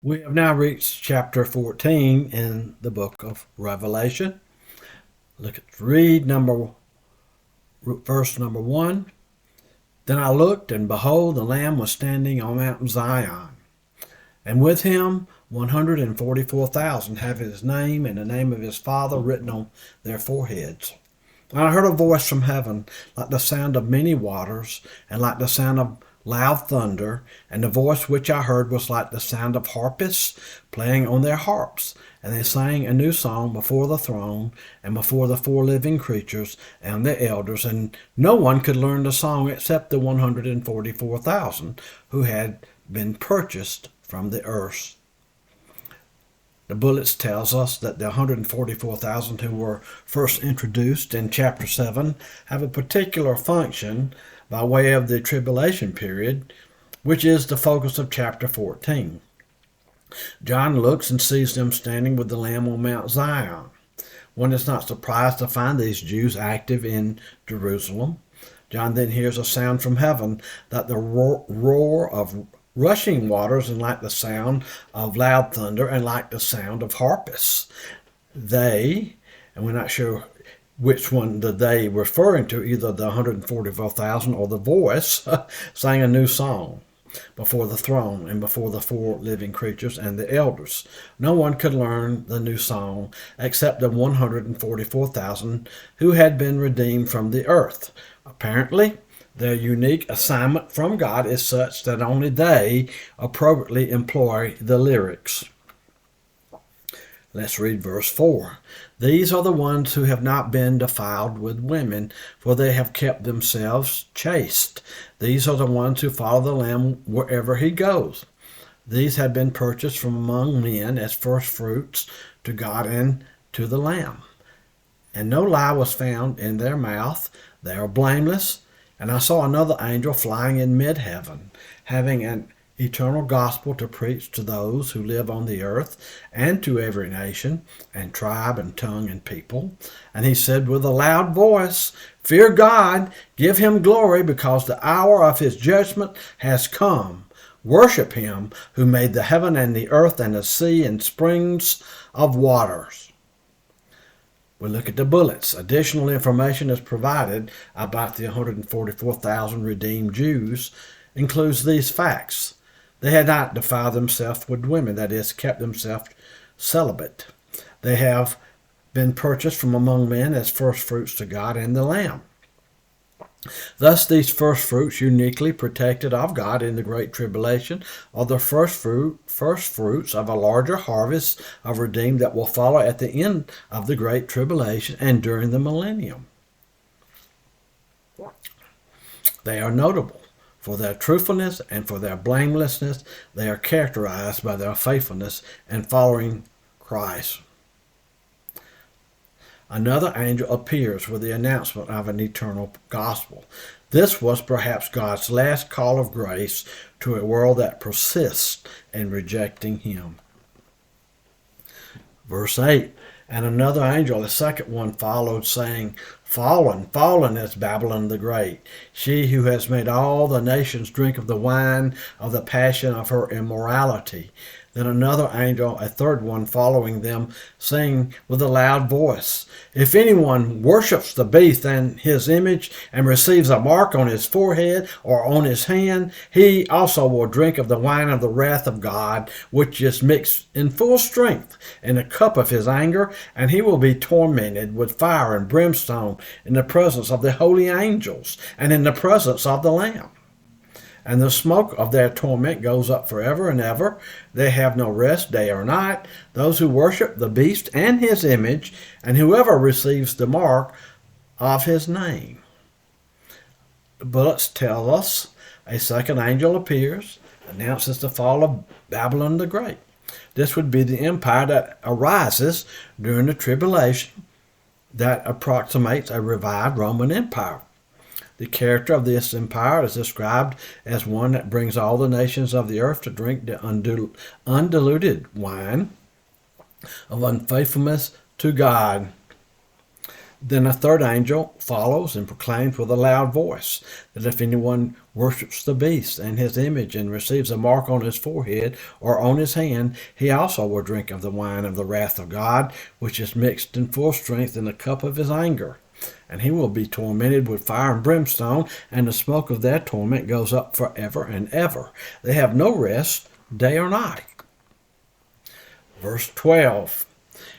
We have now reached chapter 14 in the book of Revelation. Read verse number 1. Then I looked, and behold, the Lamb was standing on Mount Zion, and with him 144,000, having his name and the name of his Father written on their foreheads. And I heard a voice from heaven, like the sound of many waters, and like the sound of loud thunder, and the voice which I heard was like the sound of harpists playing on their harps. And they sang a new song before the throne, and before the four living creatures and the elders, and no one could learn the song except the 144,000 who had been purchased from the earth. The bullets tells us that the 144,000 who were first introduced in chapter 7 have a particular function by way of the tribulation period, which is the focus of chapter 14. John looks and sees them standing with the Lamb on Mount Zion. One is not surprised to find these Jews active in Jerusalem. John then hears a sound from heaven, that the roar of rushing waters, and like the sound of loud thunder, and like the sound of harpists. They, and we're not sure which one the they referring to, either the 144,000 or the voice, sang a new song before the throne and before the four living creatures and the elders. No one could learn the new song except the 144,000 who had been redeemed from the earth. Apparently, their unique assignment from God is such that only they appropriately employ the lyrics. Let's read verse 4. These are the ones who have not been defiled with women, for they have kept themselves chaste. These are the ones who follow the Lamb wherever he goes. These have been purchased from among men as firstfruits to God and to the Lamb. And no lie was found in their mouth. They are blameless. And I saw another angel flying in mid-heaven, having an eternal gospel to preach to those who live on the earth, and to every nation, and tribe, and tongue, and people. And he said with a loud voice, Fear God, give him glory, because the hour of his judgment has come. Worship him who made the heaven and the earth and the sea and springs of waters. We look at the bullets. Additional information is provided about the 144,000 redeemed Jews, includes these facts. They had not defiled themselves with women, that is, kept themselves celibate. They have been purchased from among men as firstfruits to God and the Lamb. Thus, these firstfruits, uniquely protected of God in the Great Tribulation, are the firstfruits of a larger harvest of redeemed that will follow at the end of the Great Tribulation and during the millennium. They are notable for their truthfulness and for their blamelessness. They are characterized by their faithfulness and following Christ. Another angel appears with the announcement of an eternal gospel. This was perhaps God's last call of grace to a world that persists in rejecting him. Verse 8, and another angel, the second one, followed, saying, Fallen, fallen is Babylon the Great, she who has made all the nations drink of the wine of the passion of her immorality. Then another angel, a third one, following them, saying with a loud voice, If anyone worships the beast and his image, and receives a mark on his forehead or on his hand, he also will drink of the wine of the wrath of God, which is mixed in full strength in the cup of his anger, and he will be tormented with fire and brimstone in the presence of the holy angels and in the presence of the Lamb. And the smoke of their torment goes up forever and ever. They have no rest day or night, those who worship the beast and his image, and whoever receives the mark of his name. The bullets tell us a second angel appears, announces the fall of Babylon the Great. This would be the empire that arises during the tribulation that approximates a revived Roman Empire. The character of this empire is described as one that brings all the nations of the earth to drink the undiluted wine of unfaithfulness to God. Then a third angel follows and proclaims with a loud voice that if anyone worships the beast and his image and receives a mark on his forehead or on his hand, he also will drink of the wine of the wrath of God, which is mixed in full strength in the cup of his anger. And he will be tormented with fire and brimstone, and the smoke of their torment goes up forever and ever. They have no rest, day or night. Verse 12.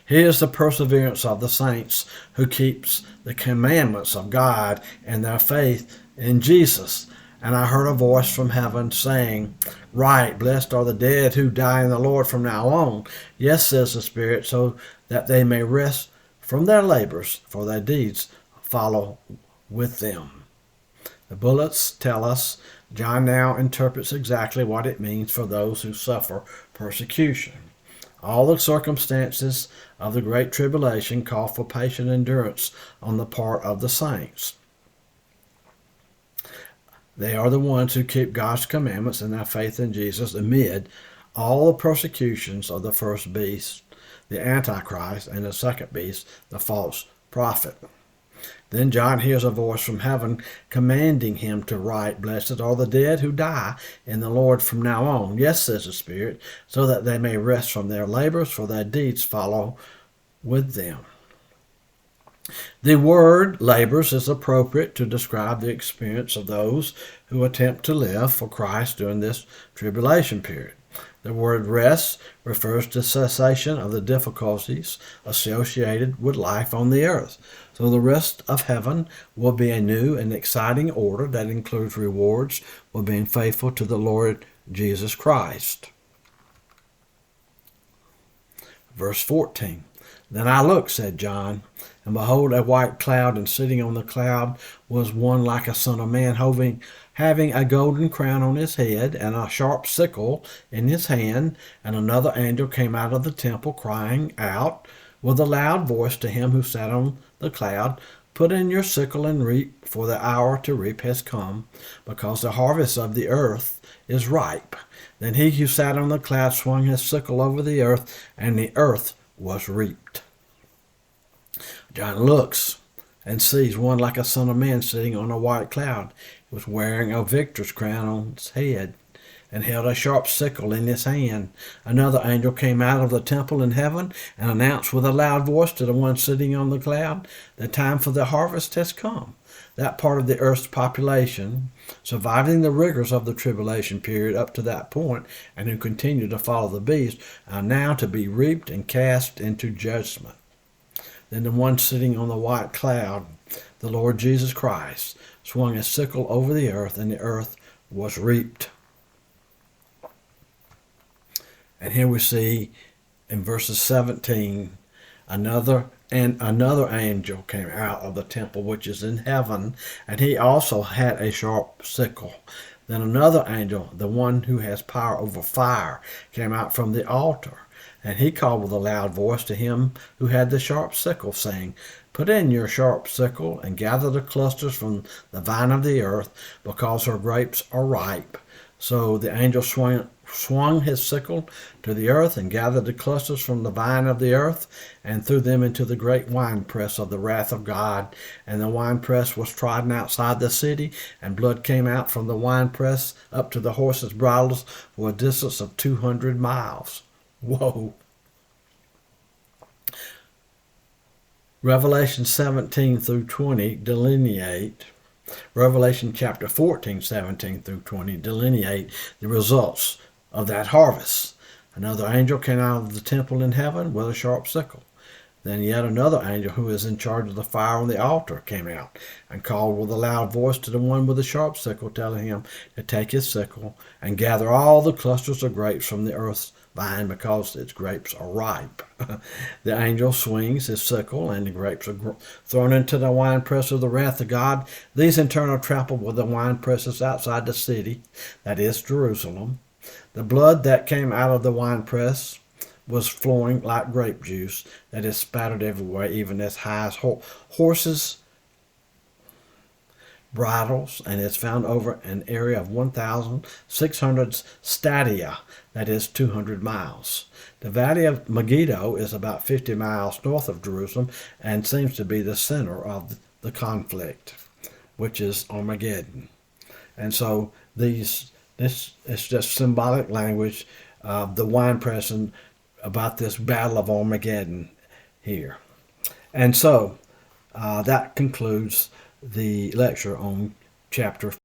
Here is the perseverance of the saints who keeps the commandments of God and their faith in Jesus. And I heard a voice from heaven saying, Right, blessed are the dead who die in the Lord from now on. Yes, says the Spirit, so that they may rest from their labors, for their deeds follow with them. The bullets tell us John now interprets exactly what it means for those who suffer persecution. All the circumstances of the Great Tribulation call for patient endurance on the part of the saints. They are the ones who keep God's commandments and their faith in Jesus amid all the persecutions of the first beast, the Antichrist, and the second beast, the false prophet. Then John hears a voice from heaven commanding him to write, Blessed are the dead who die in the Lord from now on. Yes, says the Spirit, so that they may rest from their labors, for their deeds follow with them. The word labors is appropriate to describe the experience of those who attempt to live for Christ during this tribulation period. The word rest refers to cessation of the difficulties associated with life on the earth. So the rest of heaven will be a new and exciting order that includes rewards for being faithful to the Lord Jesus Christ. Verse 14. Then I looked, said John, and behold, a white cloud, and sitting on the cloud was one like a son of man, having a golden crown on his head, and a sharp sickle in his hand. And another angel came out of the temple, crying out with a loud voice to him who sat on the cloud, Put in your sickle and reap, for the hour to reap has come, because the harvest of the earth is ripe. Then he who sat on the cloud swung his sickle over the earth, and the earth was reaped. John looks and sees one like a son of man sitting on a white cloud. He was wearing a victor's crown on his head and held a sharp sickle in his hand. Another angel came out of the temple in heaven and announced with a loud voice to the one sitting on the cloud, The time for the harvest has come. That part of the earth's population, surviving the rigors of the tribulation period up to that point, and who continue to follow the beast, are now to be reaped and cast into judgment. Then the one sitting on the white cloud, the Lord Jesus Christ, swung his sickle over the earth, and the earth was reaped. And here we see in verses 17, another angel came out of the temple which is in heaven, and he also had a sharp sickle. Then another angel, the one who has power over fire, came out from the altar, and he called with a loud voice to him who had the sharp sickle, saying, Put in your sharp sickle and gather the clusters from the vine of the earth, because her grapes are ripe. So the angel swung his sickle to the earth and gathered the clusters from the vine of the earth and threw them into the great winepress of the wrath of God. And the winepress was trodden outside the city, and blood came out from the winepress up to the horses' bridles for a distance of 200 miles. Whoa. Revelation 17 through 20 delineate Revelation chapter 14, 17 through 20 delineate the results of that harvest. Another angel came out of the temple in heaven with a sharp sickle. Then yet another angel who is in charge of the fire on the altar came out and called with a loud voice to the one with the sharp sickle, telling him to take his sickle and gather all the clusters of grapes from the earth's vine, because its grapes are ripe. The angel swings his sickle, and the grapes are thrown into the winepress of the wrath of God. These in turn are trampled with the winepresses outside the city, that is Jerusalem. The blood that came out of the winepress was flowing like grape juice that is spattered everywhere, even as high as horses' bridles, and it's found over an area of 1,600 stadia, that is 200 miles. The Valley of Megiddo is about 50 miles north of Jerusalem and seems to be the center of the conflict, which is Armageddon. And so this is just symbolic language of the wine pressing about this battle of Armageddon here. And so that concludes the lecture on chapter